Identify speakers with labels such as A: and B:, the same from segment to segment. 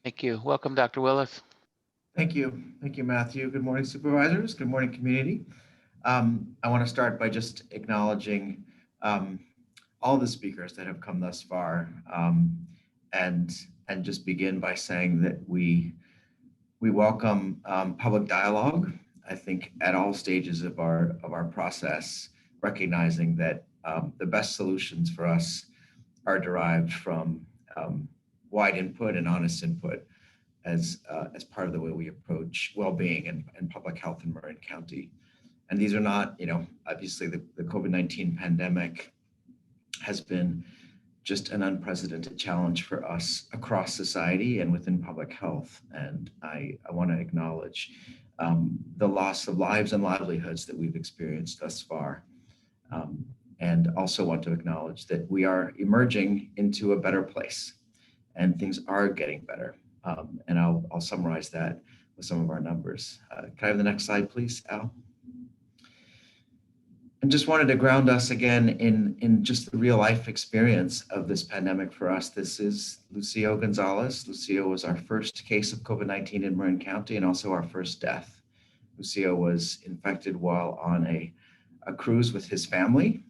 A: Thank you. Welcome, Dr. Willis.
B: Thank you. Thank you, Matthew. Good morning, supervisors. Good morning, community. I want to start by just acknowledging um, all the speakers that have come thus far, and and just begin by saying that we welcome public dialogue. I think at all stages of our process, recognizing that the best solutions for us are derived from wide input and honest input as part of the way we approach well-being and public health in Marin County. And these are not, obviously the COVID-19 pandemic has been just an unprecedented challenge for us across society and within public health. And I want to acknowledge the loss of lives and livelihoods that we've experienced thus far. And also want to acknowledge that we are emerging into a better place and things are getting better. And I'll summarize that with some of our numbers. Can I have the next slide, please, Al? And just wanted to ground us again in just the real life experience of this pandemic for us. This is Lucio Gonzalez. Lucio was our first case of COVID-19 in Marin County and also our first death. Lucio was infected while on a cruise with his family.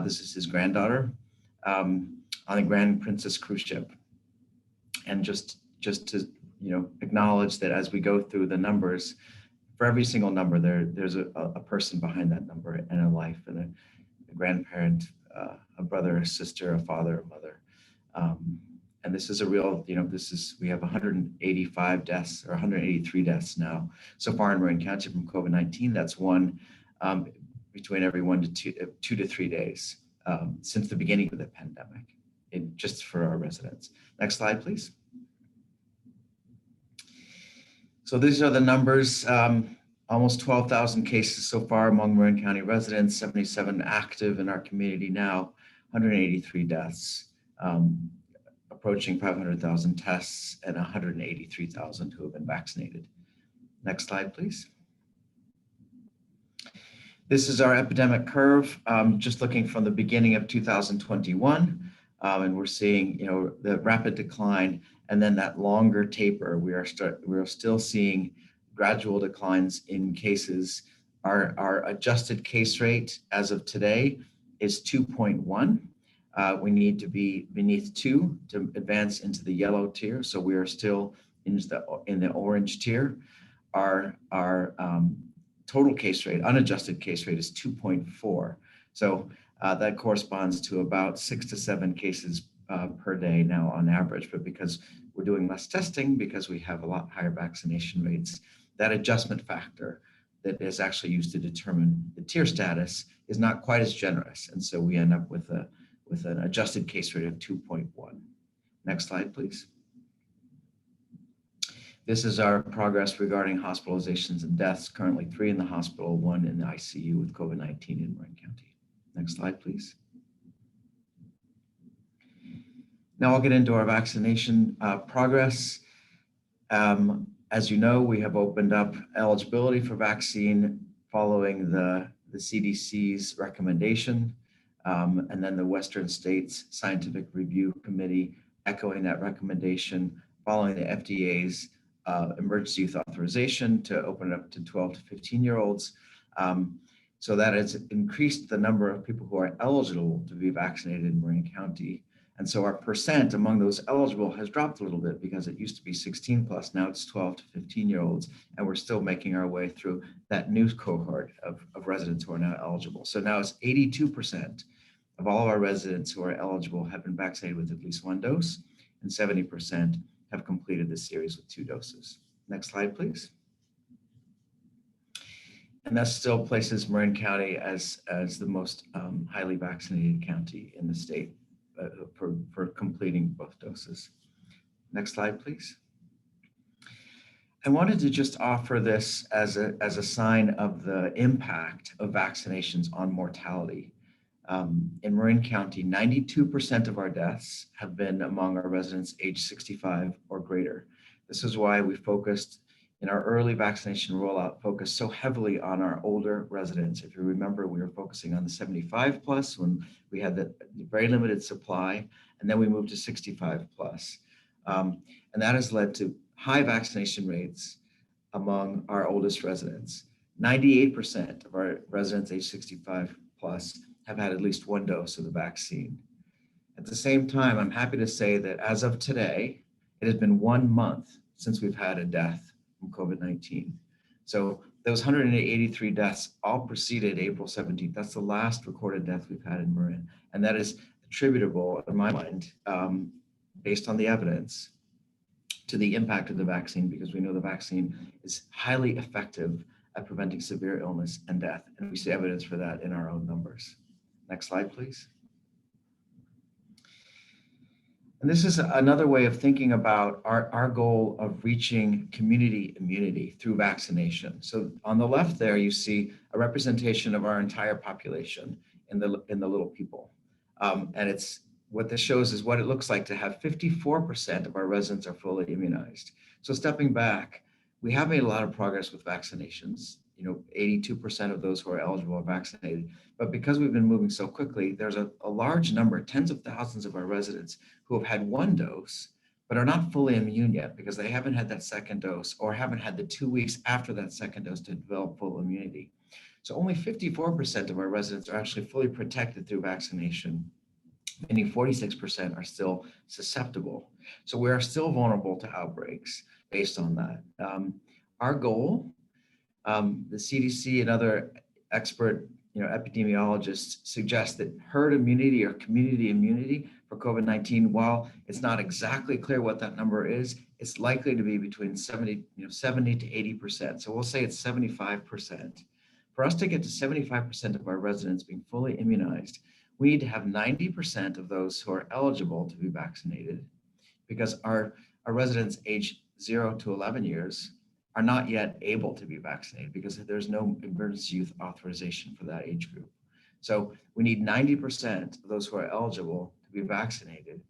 B: This is his granddaughter on a Grand Princess cruise ship. And just to acknowledge that as we go through the numbers, for every single number there's a person behind that number and a life and a grandparent, a brother, a sister, a father, a mother. And this is a real, we have 185 deaths or 183 deaths now so far in Marin County from COVID-19. That's one between every 2 to 3 days since the beginning of the pandemic, just for our residents. Next slide, please. So these are the numbers, almost 12,000 cases so far among Marin County residents, 77 active in our community now, 183 deaths, approaching 500,000 tests and 183,000 who have been vaccinated. Next slide, please. This is our epidemic curve, just looking from the beginning of 2021, and we're seeing, the rapid decline and then that longer taper. We are still seeing gradual declines in cases. Our adjusted case rate as of today is 2.1. We need to be beneath 2 to advance into the yellow tier. So we are still in the orange tier. Our total case rate, unadjusted case rate, is 2.4. So that corresponds to about 6 to 7 cases per day now on average. But because we're doing less testing, because we have a lot higher vaccination rates, that adjustment factor that is actually used to determine the tier status is not quite as generous. And so we end up with an adjusted case rate of 2.1. Next slide, please. This is our progress regarding hospitalizations and deaths. Currently 3 in the hospital, 1 in the ICU with COVID-19 in Marin County. Next slide, please. Now I'll get into our vaccination progress. As you know, we have opened up eligibility for vaccine following the CDC's recommendation, and then the Western States Scientific Review Committee echoing that recommendation, following the FDA's emergency use authorization to open it up to 12 to 15-year-olds. So that has increased the number of people who are eligible to be vaccinated in Marin County. And so our percent among those eligible has dropped a little bit because it used to be 16 plus, now it's 12 to 15-year-olds, and we're still making our way through that new cohort of residents who are now eligible. So now it's 82% of all of our residents who are eligible have been vaccinated with at least 1 dose, and 70% have completed the series with 2 doses. Next slide, please. And that still places Marin County as the most highly vaccinated county in the state for completing both doses. Next slide, please. I wanted to just offer this as a sign of the impact of vaccinations on mortality. In Marin County, 92% of our deaths have been among our residents age 65 or greater. This is why we focused in our early vaccination rollout, focused so heavily on our older residents. If you remember, we were focusing on the 75 plus when we had the very limited supply, and then we moved to 65 plus. And that has led to high vaccination rates among our oldest residents. 98% of our residents age 65 plus have had at least one dose of the vaccine. At the same time, I'm happy to say that as of today, it has been 1 month since we've had a death from COVID-19. So those 183 deaths all preceded April 17th. That's the last recorded death we've had in Marin. And that is attributable, in my mind, based on the evidence, to the impact of the vaccine, because we know the vaccine is highly effective at preventing severe illness and death. And we see evidence for that in our own numbers. Next slide, please. And this is another way of thinking about our goal of reaching community immunity through vaccination. So on the left there, you see a representation of our entire population in the little people. And it's what this shows is what it looks like to have 54% of our residents are fully immunized. So stepping back, we have made a lot of progress with vaccinations. 82% of those who are eligible are vaccinated. But because we've been moving so quickly, there's a large number, tens of thousands of our residents who have had one dose, but are not fully immune yet because they haven't had that second dose or haven't had the 2 weeks after that second dose to develop full immunity. So only 54% of our residents are actually fully protected through vaccination, meaning 46% are still susceptible. So we are still vulnerable to outbreaks based on that. Our goal, the CDC and other expert epidemiologists suggest that herd immunity or community immunity for COVID-19, while it's not exactly clear what that number is, it's likely to be between 70 to 80%. So we'll say it's 75%. For us to get to 75% of our residents being fully immunized, we need to have 90% of those who are eligible to be vaccinated, because our residents age 0 to 11 years are not yet able to be vaccinated because there's no emergency use authorization for that age group. So we need 90% of those who are eligible to be vaccinated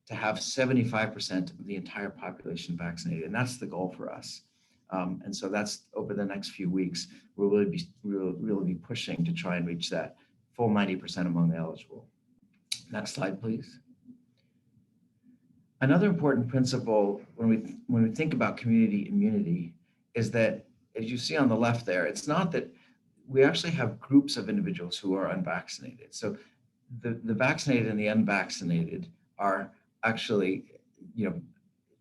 B: to have 75% of the entire population vaccinated. And that's the goal for us. And so that's over the next few weeks, we'll really be pushing to try and reach that full 90% among the eligible. Next slide, please. Another important principle when we think about community immunity is that, as you see on the left there, it's not that we actually have groups of individuals who are unvaccinated. So the vaccinated and the unvaccinated are actually,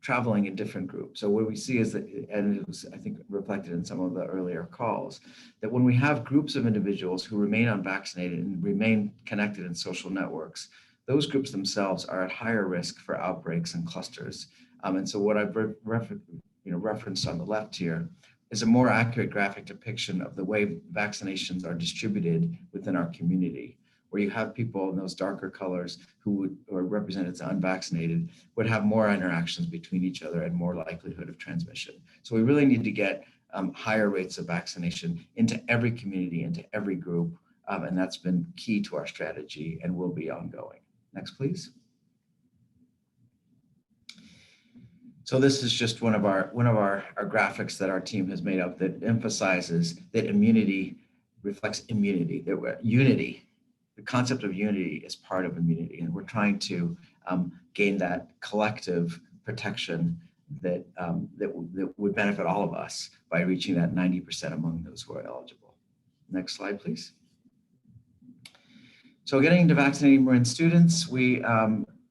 B: traveling in different groups. So what we see is that, and it was, I think, reflected in some of the earlier calls, that when we have groups of individuals who remain unvaccinated and remain connected in social networks, those groups themselves are at higher risk for outbreaks and clusters. And so what I've referenced on the left here is a more accurate graphic depiction of the way vaccinations are distributed within our community, where you have people in those darker colors who are represented as unvaccinated would have more interactions between each other and more likelihood of transmission. So we really need to get higher rates of vaccination into every community, into every group, and that's been key to our strategy and will be ongoing. Next, please. So this is just one of our graphics that our team has made up that emphasizes that immunity reflects immunity, that unity, the concept of unity is part of immunity, and we're trying to gain that collective protection that would benefit all of us by reaching that 90% among those who are eligible. Next slide, please. So getting into vaccinating Marin students, we,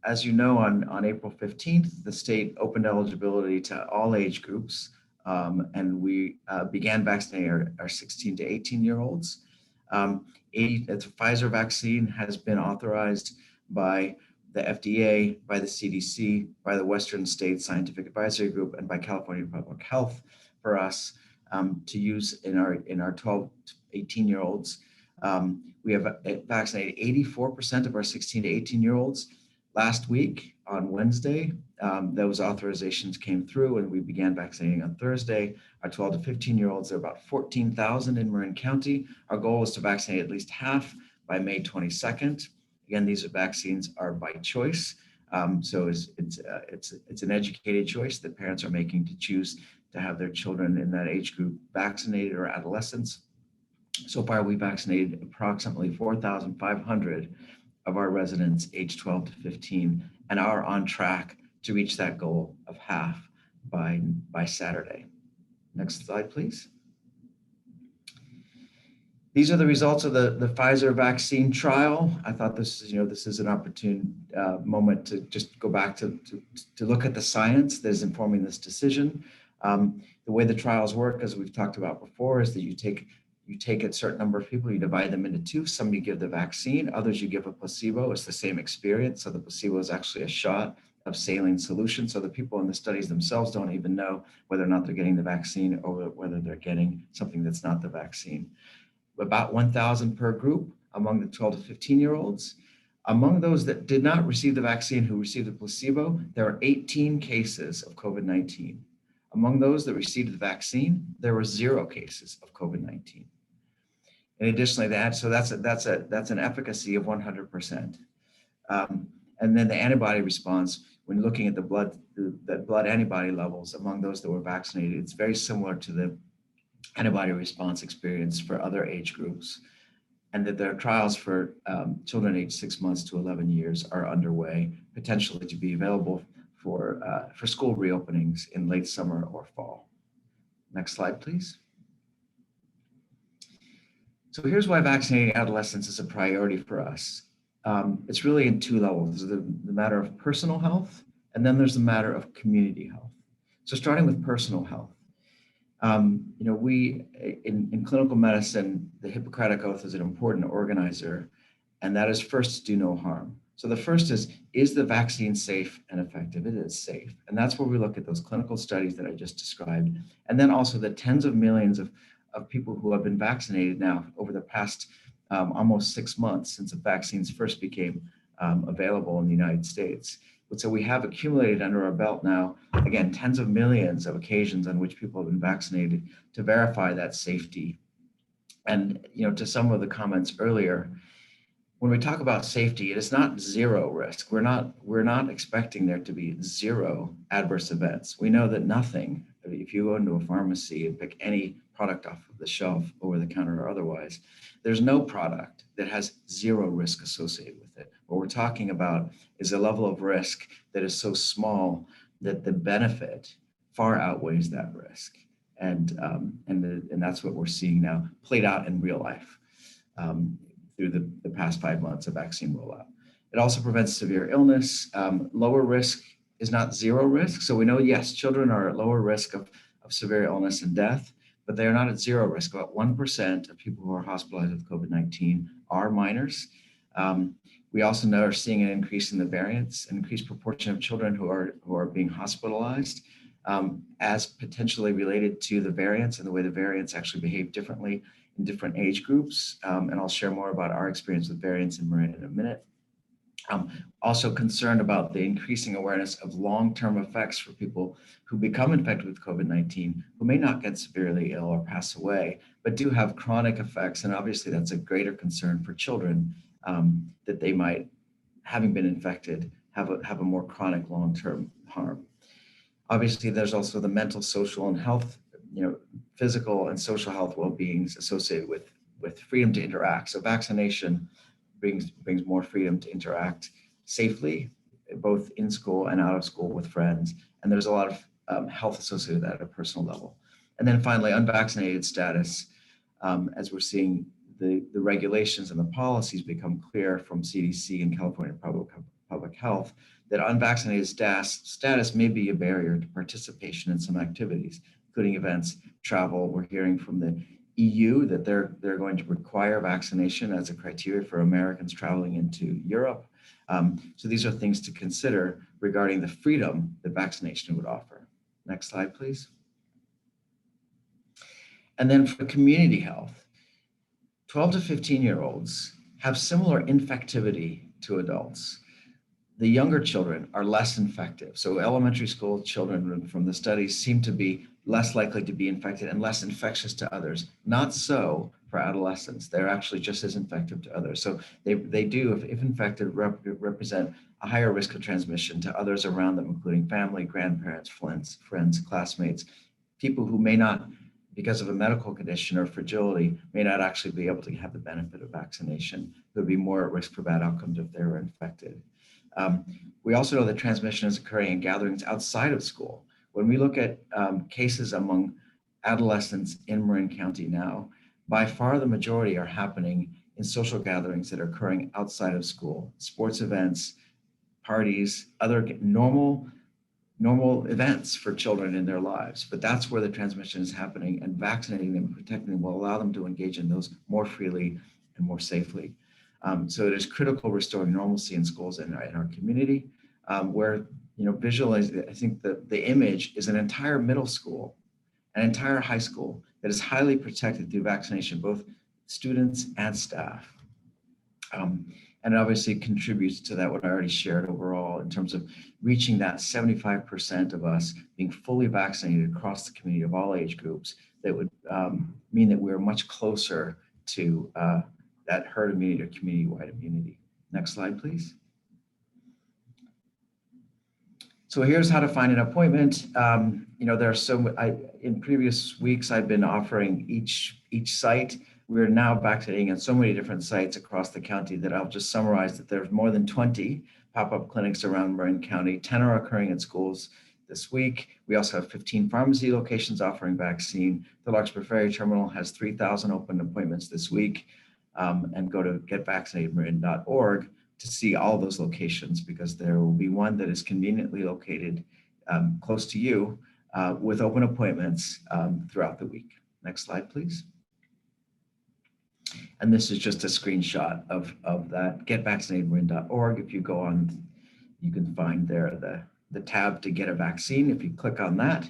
B: as you know, on April 15th, the state opened eligibility to all age groups, and we began vaccinating our 16 to 18-year-olds. The Pfizer vaccine has been authorized by the FDA, by the CDC, by the Western States Scientific Advisory Group, and by California Public Health for us to use in our 12 to 18-year-olds. We have vaccinated 84% of our 16 to 18-year-olds. Last week on Wednesday, those authorizations came through and we began vaccinating on Thursday. Our 12 to 15-year-olds, there are about 14,000 in Marin County. Our goal is to vaccinate at least half by May 22nd. Again, these vaccines are by choice. So it's an educated choice that parents are making to choose to have their children in that age group vaccinated or adolescents. So far, we vaccinated approximately 4,500 of our residents aged 12 to 15 and are on track to reach that goal of half by Saturday. Next slide, please. These are the results of the Pfizer vaccine trial. I thought this is an opportune moment to just go back to look at the science that is informing this decision. The way the trials work, as we've talked about before, is that you take a certain number of people, you divide them into two. Some you give the vaccine, others you give a placebo. It's the same experience. So the placebo is actually a shot of saline solution. So the people in the studies themselves don't even know whether or not they're getting the vaccine or whether they're getting something that's not the vaccine. About 1,000 per group among the 12 to 15-year-olds. Among those that did not receive the vaccine who received the placebo, there are 18 cases of COVID-19. Among those that received the vaccine, there were 0 cases of COVID-19. And additionally, that's an efficacy of 100%. And then the antibody response, when looking at the blood antibody levels among those that were vaccinated, it's very similar to the antibody response experience for other age groups, and that their trials for children aged 6 months to 11 years are underway, potentially to be available for school reopenings in late summer or fall. Next slide, please. So here's why vaccinating adolescents is a priority for us. It's really in two levels. There's the matter of personal health, and then there's the matter of community health. So starting with personal health, we in clinical medicine, the Hippocratic Oath is an important organizer, and that is first to do no harm. So the first is the vaccine safe and effective? It is safe. And that's where we look at those clinical studies that I just described. And then also the tens of millions of people who have been vaccinated now over the past almost 6 months since the vaccines first became available in the United States. So we have accumulated under our belt now, again, tens of millions of occasions on which people have been vaccinated to verify that safety. And to some of the comments earlier, when we talk about safety, it is not zero risk. We're not expecting there to be zero adverse events. We know that nothing, if you go into a pharmacy and pick any product off of the shelf, over the counter or otherwise, there's no product that has zero risk associated with it. What we're talking about is a level of risk that is so small that the benefit far outweighs that risk. And that's what we're seeing now played out in real life through the past 5 months of vaccine rollout. It also prevents severe illness. Lower risk is not zero risk. So we know, yes, children are at lower risk of severe illness and death, but they are not at zero risk. About 1% of people who are hospitalized with COVID-19 are minors. We also know are seeing an increase in the variants, an increased proportion of children who are being hospitalized as potentially related to the variants and the way the variants actually behave differently in different age groups. And I'll share more about our experience with variants in Marin in a minute. Also concerned about the increasing awareness of long-term effects for people who become infected with COVID-19, who may not get severely ill or pass away, but do have chronic effects. And obviously that's a greater concern for children, that they might, having been infected, have a more chronic long-term harm. Obviously, there's also the mental, social, and health, physical and social health well-beings associated with freedom to interact. So vaccination brings more freedom to interact safely, both in school and out of school with friends. And there's a lot of health associated with that at a personal level. And then finally, unvaccinated status, as we're seeing the regulations and the policies become clear from CDC and California Public Health, that unvaccinated status may be a barrier to participation in some activities, including events, travel. We're hearing from the EU that they're going to require vaccination as a criteria for Americans traveling into Europe. So these are things to consider regarding the freedom that vaccination would offer. Next slide, please. And then for community health, 12 to 15-year-olds have similar infectivity to adults. The younger children are less infective. So elementary school children from the studies seem to be less likely to be infected and less infectious to others. Not so for adolescents. They're actually just as infective to others. So they do, if infected, represent a higher risk of transmission to others around them, including family, grandparents, friends, classmates, people who may not, because of a medical condition or fragility, may not actually be able to have the benefit of vaccination. They'll be more at risk for bad outcomes if they were infected. We also know that transmission is occurring in gatherings outside of school. When we look at cases among adolescents in Marin County now, by far the majority are happening in social gatherings that are occurring outside of school, sports events, parties, other normal events for children in their lives. But that's where the transmission is happening, and vaccinating them and protecting them will allow them to engage in those more freely and more safely. So it is critical restoring normalcy in schools and in our community, where, visualize, I think the image is an entire middle school, an entire high school that is highly protected through vaccination, both students and staff. And it obviously contributes to that, what I already shared overall, in terms of reaching that 75% of us being fully vaccinated across the community of all age groups. That would mean that we're much closer to that herd immunity or community-wide immunity. Next slide, please. So here's how to find an appointment. There are in previous weeks, I've been offering each site. We're now vaccinating at so many different sites across the county that I'll just summarize that there's more than 20 pop-up clinics around Marin County. 10 are occurring at schools this week. We also have 15 pharmacy locations offering vaccine. The Larkspur Ferry Terminal has 3,000 open appointments this week. And go to getvaccinatedmarin.org to see all those locations, because there will be one that is conveniently located close to you with open appointments throughout the week. Next slide, please. And this is just a screenshot of that, getvaccinatedmarin.org. If you go on, you can find there the tab to get a vaccine. If you click on that,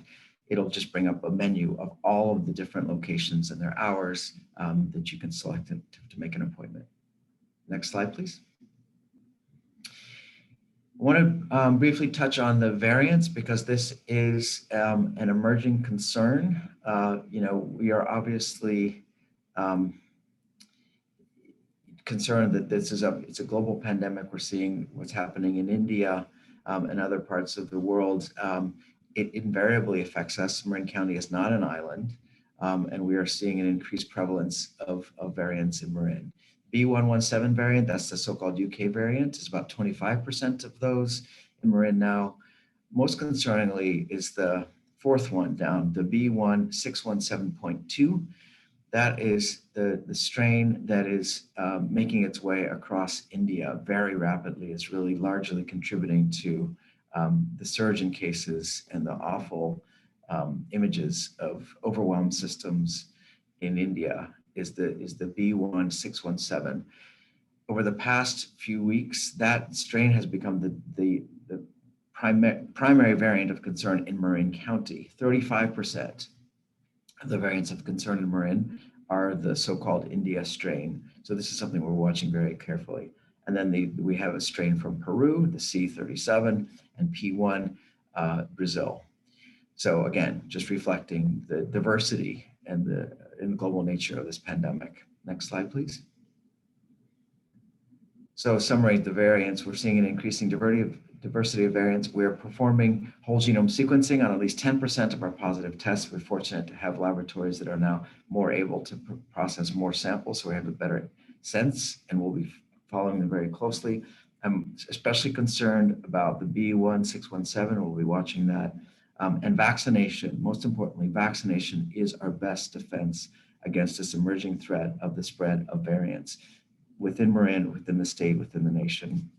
B: it'll just bring up a menu of all of the different locations and their hours that you can select to make an appointment. Next slide, please. I want to briefly touch on the variants, because this is an emerging concern. We are obviously concerned that it's a global pandemic. We're seeing what's happening in India and other parts of the world. It invariably affects us. Marin County is not an island, and we are seeing an increased prevalence of variants in Marin. B117 variant, that's the so-called UK variant, is about 25% of those in Marin now. Most concerningly is the fourth one down, the B1617.2. That is the strain that is making its way across India very rapidly. It's really largely contributing to the surge in cases and the awful images of overwhelmed systems in India is the B1617. Over the past few weeks, that strain has become the primary variant of concern in Marin County. 35% of the variants of concern in Marin are the so-called India strain. So this is something we're watching very carefully. And then we have a strain from Peru, the C37, and P1, Brazil. So again, just reflecting the diversity and the global nature of this pandemic. Next slide, please. So summarize the variants. We're seeing an increasing diversity of variants. We're performing whole genome sequencing on at least 10% of our positive tests. We're fortunate to have laboratories that are now more able to process more samples, so we have a better sense, and we'll be following them very closely. I'm especially concerned about the B1617. We'll be watching that. And vaccination, most importantly, vaccination is our best defense against this emerging threat of the spread of variants within Marin, within the state, within the nation.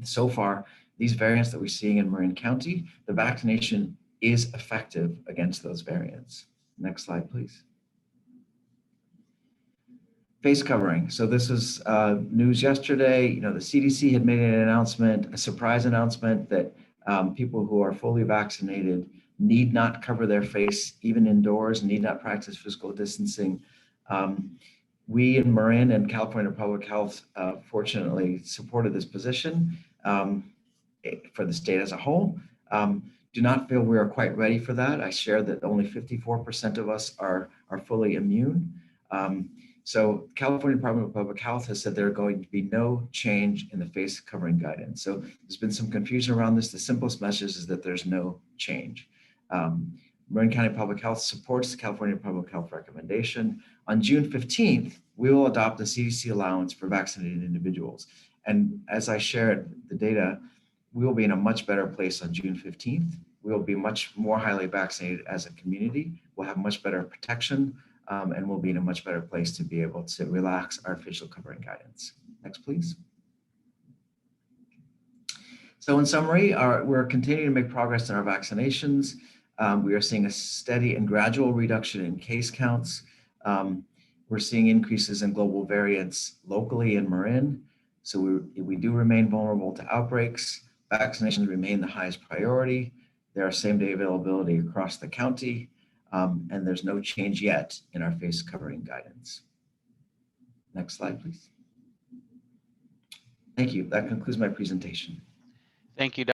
B: So far, these variants that we're seeing in Marin County, the vaccination is effective against those variants. Next slide, please. Face covering. So this is news yesterday. The CDC had made an announcement, a surprise announcement, that people who are fully vaccinated need not cover their face, even indoors, need not practice physical distancing. We in Marin and California Public Health fortunately supported this position for the state as a whole. Do not feel we are quite ready for that. I shared that only 54% of us are fully immune. So California Department of Public Health has said there are going to be no change in the face covering guidance. So there's been some confusion around this. The simplest message is that there's no change. Marin County Public Health supports the California Public Health recommendation. On June 15th, we will adopt the CDC allowance for vaccinated individuals. And as I shared the data, we will be in a much better place on June 15th. We will be much more highly vaccinated as a community. We'll have much better protection, and we'll be in a much better place to be able to relax our facial covering guidance. Next, please. So in summary, we're continuing to make progress in our vaccinations. We are seeing a steady and gradual reduction in case counts. We're seeing increases in global variants locally in Marin. So we do remain vulnerable to outbreaks. Vaccinations remain the highest priority. There are same-day availability across the county, and there's no change yet in our face covering guidance. Next slide, please. Thank you. That concludes my presentation.
A: Thank you,